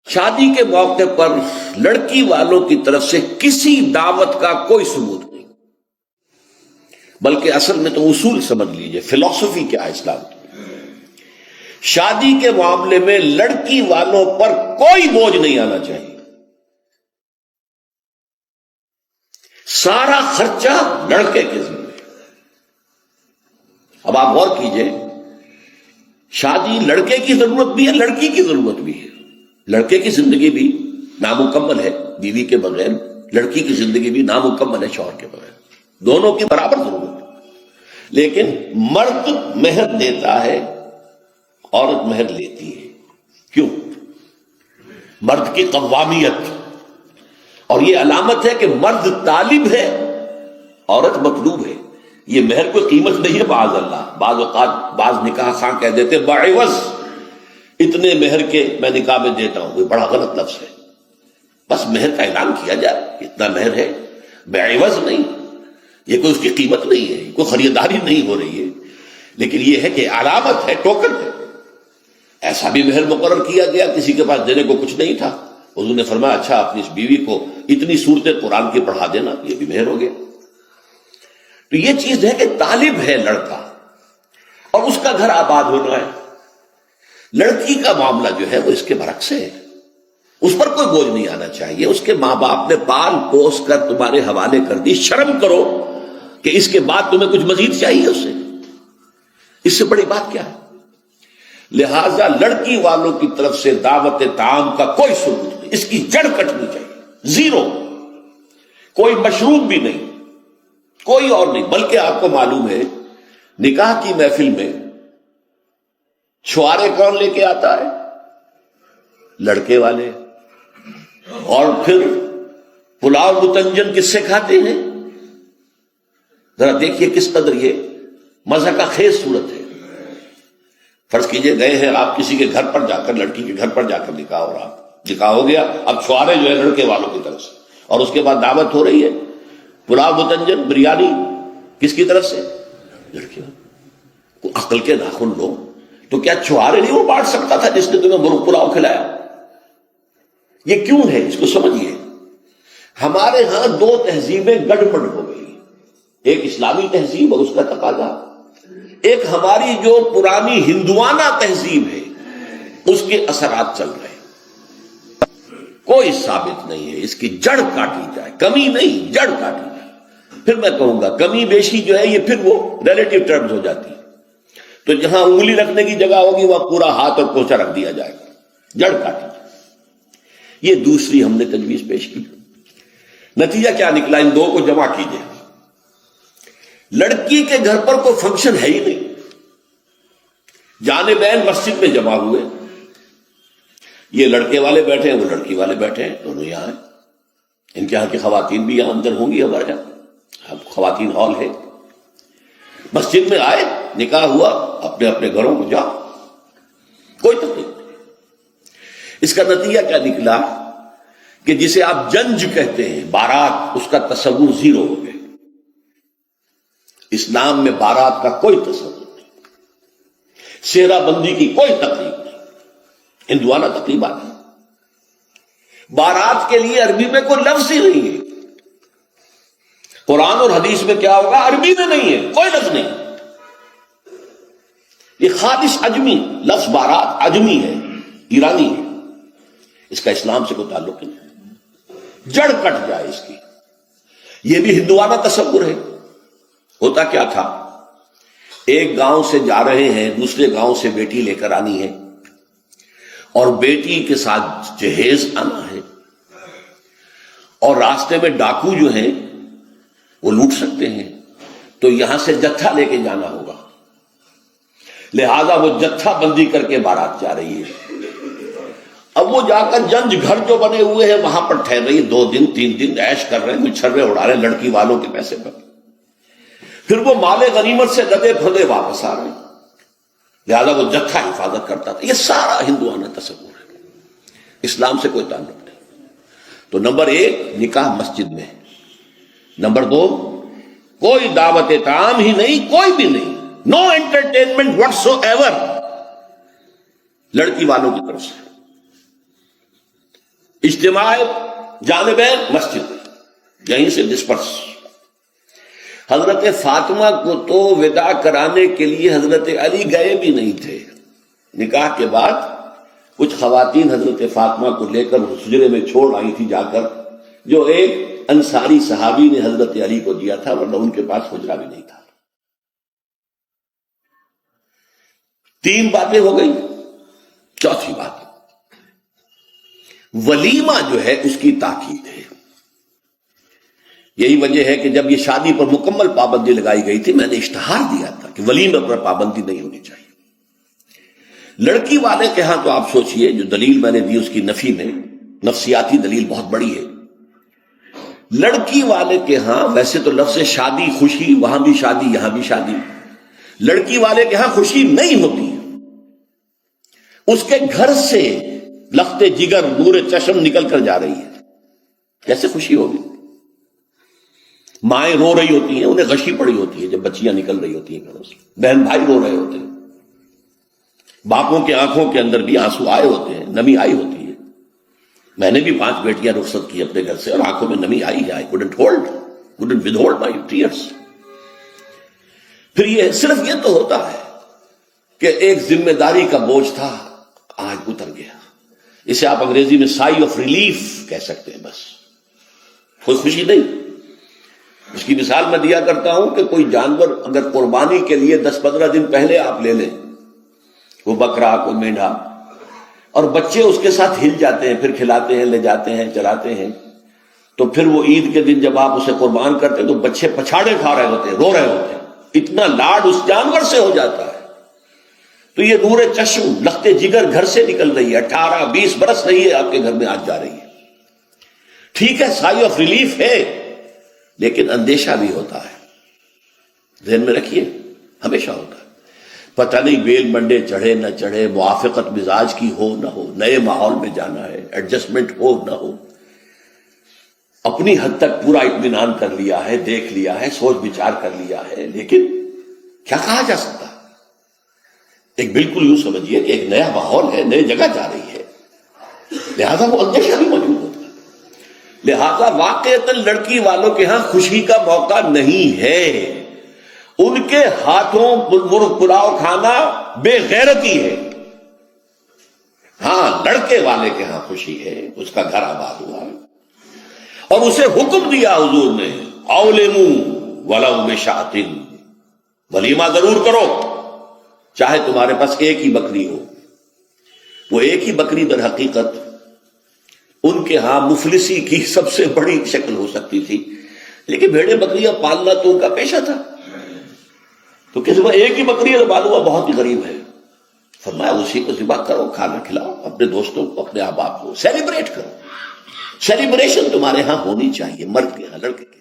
شادی کے موقع پر لڑکی والوں کی طرف سے کسی دعوت کا کوئی ثبوت نہیں، بلکہ اصل میں تو اصول سمجھ لیجئے، فلسفی کیا ہے اسلام کی۔ شادی کے معاملے میں لڑکی والوں پر کوئی بوجھ نہیں آنا چاہیے، سارا خرچہ لڑکے کے ذمہ۔ اب آپ غور کیجئے، شادی لڑکے کی ضرورت بھی ہے، لڑکی کی ضرورت بھی ہے۔ لڑکے کی زندگی بھی نامکمل ہے بیوی کے بغیر، لڑکی کی زندگی بھی نامکمل ہے شوہر کے بغیر، دونوں کی برابر ضرورت ہے۔ لیکن مرد مہر دیتا ہے، عورت مہر لیتی ہے۔ کیوں؟ مرد کی قوامیت، اور یہ علامت ہے کہ مرد طالب ہے، عورت مطلوب ہے۔ یہ مہر کوئی قیمت نہیں ہے، معاذ اللہ۔ بعض اوقات بعض نکاح خواہ کہہ دیتے بعوض، اتنے مہر کے میں نکاح میں دیتا ہوں، کوئی بڑا غلط لفظ ہے۔ بس مہر کا اعلان کیا جائے، اتنا مہر ہے، بعوض نہیں، یہ کوئی اس کی قیمت نہیں ہے، کوئی خریداری نہیں ہو رہی ہے، لیکن یہ ہے کہ علامت ہے، ٹوکن ہے۔ ایسا بھی مہر مقرر کیا گیا، کسی کے پاس دینے کو کچھ نہیں تھا، حضور نے فرمایا اچھا اپنی اس بیوی کو اتنی سورتیں قرآن کی پڑھا دینا، یہ بھی مہر ہو گیا۔ تو یہ چیز ہے کہ طالب ہے لڑکا، اور اس کا گھر آباد ہونا ہے۔ لڑکی کا معاملہ جو ہے وہ اس کے برعکس ہے، اس پر کوئی بوجھ نہیں آنا چاہیے۔ اس کے ماں باپ نے پال پوس کر تمہارے حوالے کر دی، شرم کرو کہ اس کے بعد تمہیں کچھ مزید چاہیے اس سے، اس سے بڑی بات کیا ہے؟ لہذا لڑکی والوں کی طرف سے دعوت طعام کا کوئی ثبوت نہیں، اس کی جڑ کٹنی چاہیے، زیرو، کوئی مشروب بھی نہیں، کوئی اور نہیں۔ بلکہ آپ کو معلوم ہے نکاح کی محفل میں چھوارے کون لے کے آتا ہے؟ لڑکے والے۔ اور پھر پلاؤ متنجن کس سے کھاتے ہیں؟ ذرا دیکھیے کس قدر یہ مزہ کا خیز صورت ہے۔ فرض کیجئے گئے ہیں آپ کسی کے گھر پر جا کر، لڑکی کے گھر پر جا کر نکاح ہو رہا، نکاح ہو گیا، اب چھوارے جو ہے لڑکے والوں کی طرف سے، اور اس کے بعد دعوت ہو رہی ہے، پلاؤ متنجن بریانی کس کی طرف سے؟ لڑکی والوں کو۔ عقل کے ناخن لو، تو کیا چھوارے نہیں وہ بانٹ سکتا تھا جس نے تمہیں مرغ پلاؤ کھلایا؟ یہ کیوں ہے؟ اس کو سمجھیے۔ ہمارے ہاں دو تہذیبیں گڑبڑ ہو گئی، ایک اسلامی تہذیب اور اس کا تقاضا، ایک ہماری جو پرانی ہندوانہ تہذیب ہے اس کے اثرات چل رہے ہیں۔ کوئی ثابت نہیں ہے، اس کی جڑ کاٹی جائے، کمی نہیں، جڑ کاٹی جائے۔ پھر میں کہوں گا کمی بیشی جو ہے یہ پھر وہ ریلیٹو ٹرمز ہو جاتی ہے، تو جہاں انگلی رکھنے کی جگہ ہوگی وہاں پورا ہاتھ اور پوچھا رکھ دیا جائے گا، جڑ کاٹی جائے۔ یہ دوسری ہم نے تجویز پیش کی۔ نتیجہ کیا نکلا؟ ان دو کو جمع کیجئے، لڑکی کے گھر پر کوئی فنکشن ہے ہی نہیں، جانبین مسجد میں جمع ہوئے، یہ لڑکے والے بیٹھے ہیں، وہ لڑکی والے بیٹھے ہیں، دونوں یہاں ہیں۔ ان کے یہاں کی خواتین بھی یہاں اندر ہوں گی، ہمارے یہاں خواتین ہال ہے۔ مسجد میں آئے، نکاح ہوا، اپنے اپنے گھروں کو جاؤ، کوئی تکلیف نہیں۔ اس کا نتیجہ کیا نکلا کہ جسے آپ جنج کہتے ہیں، بارات، اس کا تصور زیرو ہو گیا۔ اسلام میں بارات کا کوئی تصور نہیں، سہرا بندی کی کوئی تقریب نہیں، ہندوانہ تقریبات ہیں۔ بارات کے لیے عربی میں کوئی لفظ ہی نہیں ہے، قرآن اور حدیث میں کیا ہوگا؟ عربی میں نہیں ہے، کوئی لفظ نہیں۔ یہ خالص عجمی لفظ، بارات عجمی ہے، ایرانی ہے، اس کا اسلام سے کوئی تعلق نہیں، جڑ کٹ جائے اس کی۔ یہ بھی ہندوانہ تصور ہے۔ ہوتا کیا تھا، ایک گاؤں سے جا رہے ہیں، دوسرے گاؤں سے بیٹی لے کر آنی ہے، اور بیٹی کے ساتھ جہیز آنا ہے، اور راستے میں ڈاکو جو ہیں وہ لوٹ سکتے ہیں، تو یہاں سے جتھا لے کے جانا ہوگا، لہذا وہ جتھا بندی کر کے بارات جا رہی ہے۔ اب وہ جا کر جنج گھر جو بنے ہوئے ہیں وہاں پر ٹھہر رہی ہے، 2 دن 3 دن عیش کر رہے ہیں، کوئی چھرے اڑا رہے ہیں لڑکی والوں کے پیسے پر، پھر وہ مال غنیمت سے لدے پھدے واپس آ رہے ہیں، لہذا وہ جتھا حفاظت کرتا تھا۔ یہ سارا ہندوانہ تصور ہے، اسلام سے کوئی تعلق نہیں۔ تو نمبر 1 نکاح مسجد میں، نمبر 2 کوئی دعوت طعام ہی نہیں، کوئی بھی نہیں، نو انٹرٹینمنٹ واٹس ایور لڑکی والوں کی طرف سے۔ نمبر 3 نکاح مسجد میں، نمبر 4 کوئی دعوت طعام ہی نہیں، کوئی بھی نہیں، نو انٹرٹینمنٹ واٹس ایور، لڑکی والوں کی طرف سے۔ نمبر 5 کوئی دعوت طعام ہی نہیں، کوئی بھی نہیں، نو انٹرٹینمنٹ واٹس ایور، لڑکی والوں کی طرف سے۔ اجتماع جانب مسجد، یہیں سے ڈسپرس۔ حضرت فاطمہ کو تو وداع کرانے کے لیے حضرت علی گئے بھی نہیں تھے۔ نکاح کے بعد کچھ خواتین حضرت فاطمہ کو لے کر حجرے میں چھوڑ آئی تھی جا کر، جو ایک انصاری صحابی نے حضرت علی کو دیا تھا، ورنہ ان کے پاس حجرہ بھی نہیں تھا۔ 3 باتیں ہو گئی۔ چوتھی بات، ولیمہ جو ہے اس کی تاکید ہے۔ یہی وجہ ہے کہ جب یہ شادی پر مکمل پابندی لگائی گئی تھی، میں نے اشتہار دیا تھا کہ ولیمہ پر پابندی نہیں ہونی چاہیے۔ لڑکی والے کے ہاں تو آپ سوچئے، جو دلیل میں نے دی اس کی نفی میں، نفسیاتی دلیل بہت بڑی ہے۔ لڑکی والے کے ہاں ویسے تو لفظ شادی خوشی، وہاں بھی شادی یہاں بھی شادی، لڑکی والے کے ہاں خوشی نہیں ہوتی۔ اس کے گھر سے لخت جگر نور چشم نکل کر جا رہی ہے، کیسے خوشی ہوگی؟ مائیں رو رہی ہوتی ہیں، انہیں غشی پڑی ہوتی ہے جب بچیاں نکل رہی ہوتی ہیں گھروں سے، بہن بھائی رو رہے ہوتے ہیں، باپوں کے آنکھوں کے اندر بھی آنسو آئے ہوتے ہیں، نمی آئی ہوتی ہے۔ میں نے بھی 5 بیٹیاں رخصت کی اپنے گھر سے، اور آنکھوں میں نمی آئی ہے۔ I couldn't withhold my tears۔ پھر یہ صرف یہ تو ہوتا ہے کہ ایک ذمہ داری کا بوجھ تھا، آج اتر گیا۔ اسے آپ انگریزی میں سائی آف ریلیف کہہ سکتے ہیں، بس کوئی خوشی نہیں۔ اس کی مثال میں دیا کرتا ہوں کہ کوئی جانور اگر قربانی کے لیے 10-15 دن پہلے آپ لے لیں، وہ بکرا کوئی مینڈھا، اور بچے اس کے ساتھ ہل جاتے ہیں، پھر کھلاتے ہیں، لے جاتے ہیں، چلاتے ہیں، تو پھر وہ عید کے دن جب آپ اسے قربان کرتے ہیں تو بچے پچھاڑے کھا رہے ہوتے ہیں، رو رہے ہوتے ہیں، اتنا لاڈ اس جانور سے ہو جاتا ہے۔ تو یہ نور چشم لخت جگر گھر سے نکل رہی ہے، 18-20 برس رہی ہے آپ کے گھر میں، آج جا رہی ہے۔ ٹھیک ہے، سائی آف ریلیف ہے، لیکن اندیشہ بھی ہوتا ہے۔ ذہن میں رکھیے، ہمیشہ ہوتا ہے۔ پتہ نہیں بیل منڈے چڑھے نہ چڑھے، موافقت مزاج کی ہو نہ ہو، نئے ماحول میں جانا ہے، ایڈجسٹمنٹ ہو نہ ہو، اپنی حد تک پورا اطمینان کر لیا ہے، دیکھ لیا ہے، سوچ بچار کر لیا ہے، لیکن کیا کہا جا سکتا ہے؟ ایک بالکل یوں سمجھیے کہ ایک نیا ماحول ہے، نئی جگہ جا رہی ہے، لہذا وہ اندیشہ بھی موجود ہوتا ہے۔ لہذا واقعتاً لڑکی والوں کے ہاں خوشی کا موقع نہیں ہے۔ ان کے ہاتھوں مرغ پلاؤ کھانا بے غیرتی ہے۔ ہاں، لڑکے والے کے ہاں خوشی ہے، اس کا گھر آباد ہوا ہے، اور اسے حکم دیا حضور نے، اولموا ولو بشاۃ، ولیمہ ضرور کرو، چاہے تمہارے پاس ایک ہی بکری ہو۔ وہ ایک ہی بکری در حقیقت ان کے ہاں مفلسی کی سب سے بڑی شکل ہو سکتی تھی، لیکن بھیڑیں بکریاں پالنا تو ان کا پیشہ تھا۔ تو کسی کو ایک ہی بکری ہے تو معلوم بہت ہی غریب ہے، فرمایا اسی کو ذبح کرو، کھانا کھلاؤ اپنے دوستوں کو، اپنے احباب کو، سیلیبریٹ کرو۔ سیلیبریشن تمہارے ہاں ہونی چاہیے، مرد کے ہاں، لڑکے کے